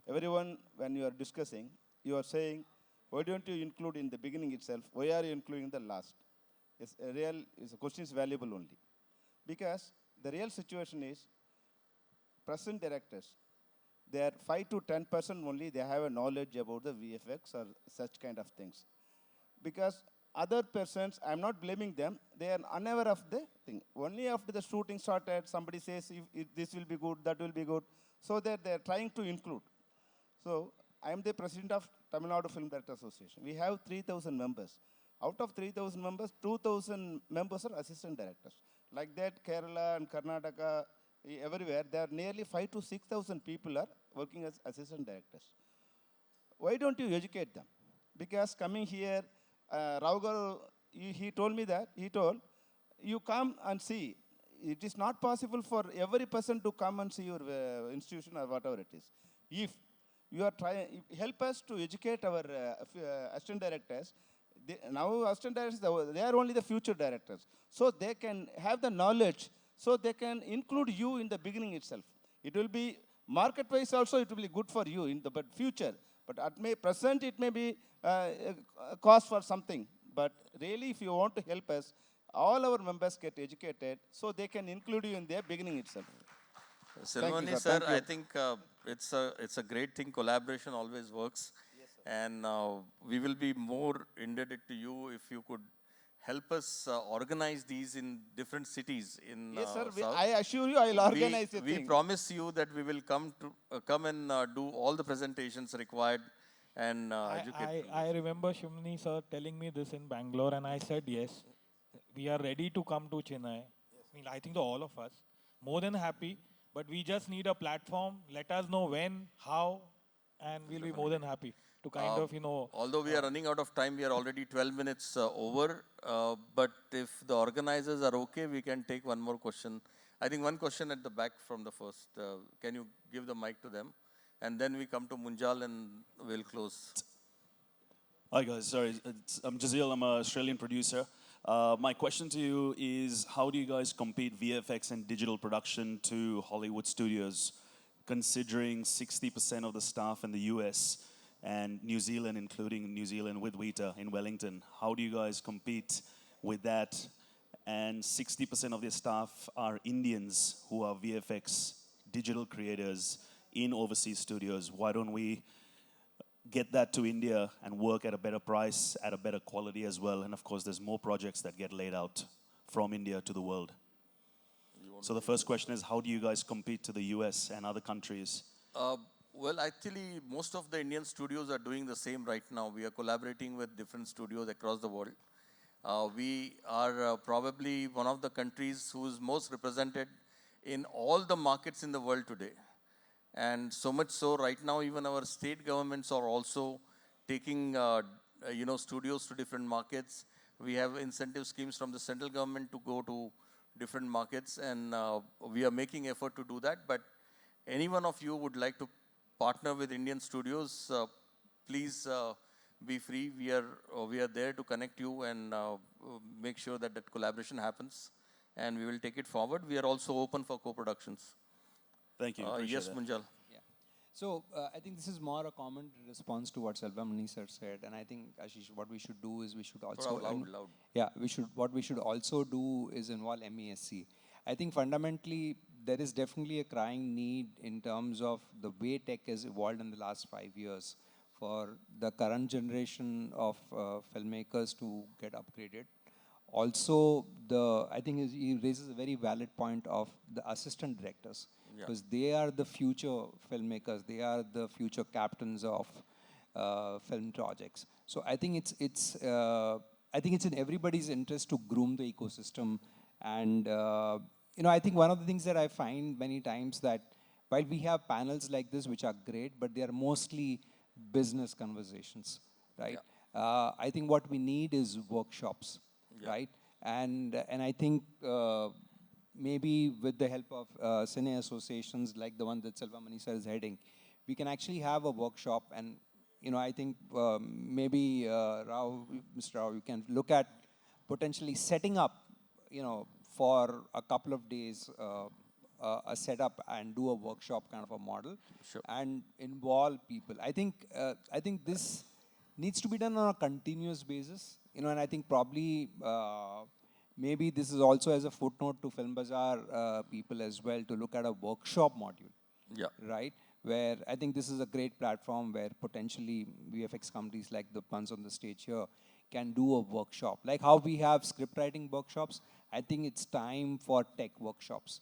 Speaker 10: Everyone, when you are discussing, you are saying, why don't you include in the beginning itself? Why are you including the last? The question is valuable only. Because the real situation is, present directors, they are 5 to 10% only, they have a knowledge about the VFX or such kind of things. Because other persons, I'm not blaming them, they are unaware of the thing. Only after the shooting started, somebody says, if this will be good, that will be good. So that they are trying to include. So I am the president of Tamil Nadu Film Director Association. We have 3,000 members. Out of 3,000 members, 2,000 members are assistant directors. Like that, Kerala and Karnataka, everywhere, there are nearly 5 to 6,000 people are working as assistant directors. Why don't you educate them? Because coming here, Raugal, he told me that, you come and see. It is not possible for every person to come and see your institution or whatever it is. If you are trying, help us to educate our assistant directors. Now assistant directors, they are only the future directors. So they can have the knowledge, so they can include you in the beginning itself. It will be, market-wise also, it will be good for you in the future. But at present, it may be a cost for something. But really, if you want to help us, all our members get educated, so they can include you in their beginning itself.
Speaker 2: Selvamani sir, I think it's a great thing. Collaboration always works. Yes, and we will be more indebted to you if you could help us organize these in different cities in
Speaker 10: Yes, sir.
Speaker 2: South.
Speaker 10: I assure you, I will organize the
Speaker 2: We
Speaker 10: thing.
Speaker 2: promise you that we will come and do all the presentations required and educate.
Speaker 5: I remember Shimni sir telling me this in Bangalore, and I said yes. We are ready to come to Chennai. I think all of us more than happy, but we just need a platform. Let us know when, how, and we'll be more than happy to kind of
Speaker 2: Although we are running out of time, we are already 12 minutes over. But if the organizers are okay, we can take one more question. I think one question at the back from the first. Can you give the mic to them? And then we come to Munjal and we'll close.
Speaker 11: Hi guys, sorry, I'm Jazeel, I'm an Australian producer. My question to you is, how do you guys compete VFX and digital production to Hollywood studios, considering 60% of the staff in the US and New Zealand, including New Zealand with Weta in Wellington? How do you guys compete with that? And 60% of their staff are Indians who are VFX digital creators in overseas studios. Why don't we get that to India and work at a better price, at a better quality as well? And of course, there's more projects that get laid out from India to the world. So the first question is, how do you guys compete to the US and other countries?
Speaker 2: Well, actually, most of the Indian studios are doing the same right now. We are collaborating with different studios across the world. We are probably one of the countries who is most represented in all the markets in the world today. And so much so, right now, even our state governments are also taking, studios to different markets. We have incentive schemes from the central government to go to different markets, and we are making effort to do that. But any one of you would like to partner with Indian studios, please be free. We are there to connect you and make sure that that happens, and we will take it forward. We are also open for co-productions.
Speaker 11: Thank you.
Speaker 2: Yes, Munjal.
Speaker 12: Yeah. So I think this is more a common response to what Selvamani sir said, and I think Ashish, what we should do is we should also
Speaker 2: loud.
Speaker 12: Yeah, what we should also do is involve MESC. I think fundamentally there is definitely a crying need in terms of the way tech has evolved in the last 5 years for the current generation of filmmakers to get upgraded. Also, I think he raises a very valid point of the assistant directors, because they are the future filmmakers, they are the future captains of film projects. So I think it's in everybody's interest to groom the ecosystem. And I think one of the things that I find many times that while we have panels like this, which are great, but they are mostly business conversations. right? I think what we need is workshops, right? And I think maybe with the help of cine associations like the one that Selva Manisa is heading, we can actually have a workshop. And I think maybe Mr. Rao, you can look at potentially setting up, for a couple of days, a setup and do a workshop kind of a model, and involve people. I think this needs to be done on a continuous basis, and I think probably maybe this is also as a footnote to Film Bazaar people as well, to look at a workshop module, right? Where I think this is a great platform where potentially VFX companies like the ones on the stage here can do a workshop. Like how we have script writing workshops, I think it's time for tech workshops,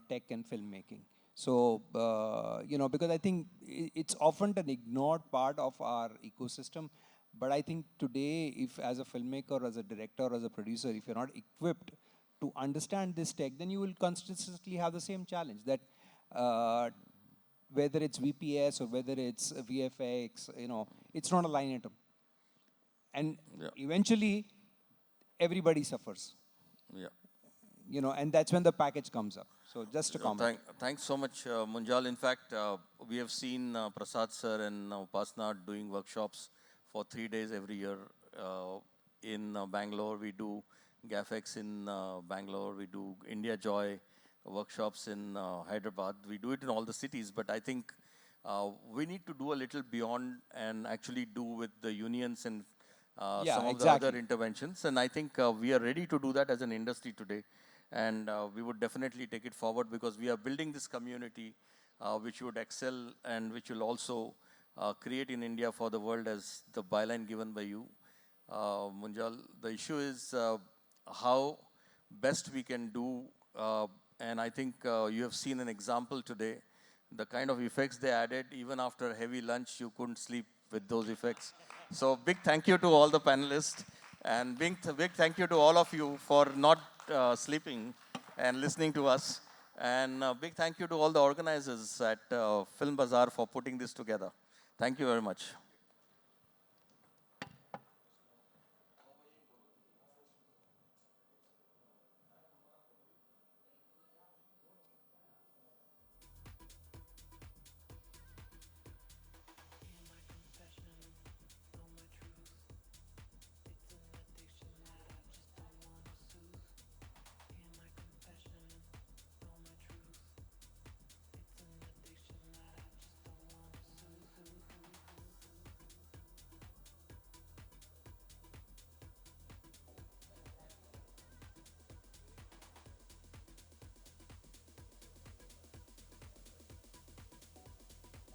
Speaker 12: tech and filmmaking. So, because I think it's often an ignored part of our ecosystem. But I think today, if as a filmmaker, as a director, or as a producer, if you're not equipped to understand this tech, then you will consistently have the same challenge that whether it's VPS or whether it's VFX, it's not a line item. And eventually, everybody suffers. And that's when the package comes up. So just a comment.
Speaker 2: Thanks so much, Munjal. In fact, we have seen Prasad sir and Upasna doing workshops for 3 days every year. In Bangalore, we do GAFX in Bangalore. We do India Joy workshops in Hyderabad. We do it in all the cities, but I think we need to do a little beyond and actually do with the unions and some of the other interventions. And I think we are ready to do that as an industry today. And we would definitely take it forward because we are building this community which would excel and which will also create in India for the world, as the byline given by you, Munjal. The issue is how best we can do, and I think you have seen an example today. The kind of effects they added, even after a heavy lunch, you couldn't sleep with those effects. So big thank you to all the panelists, and big thank you to all of you for not sleeping and listening to us. And big thank you to all the organizers at Film Bazaar for putting this together. Thank you very much.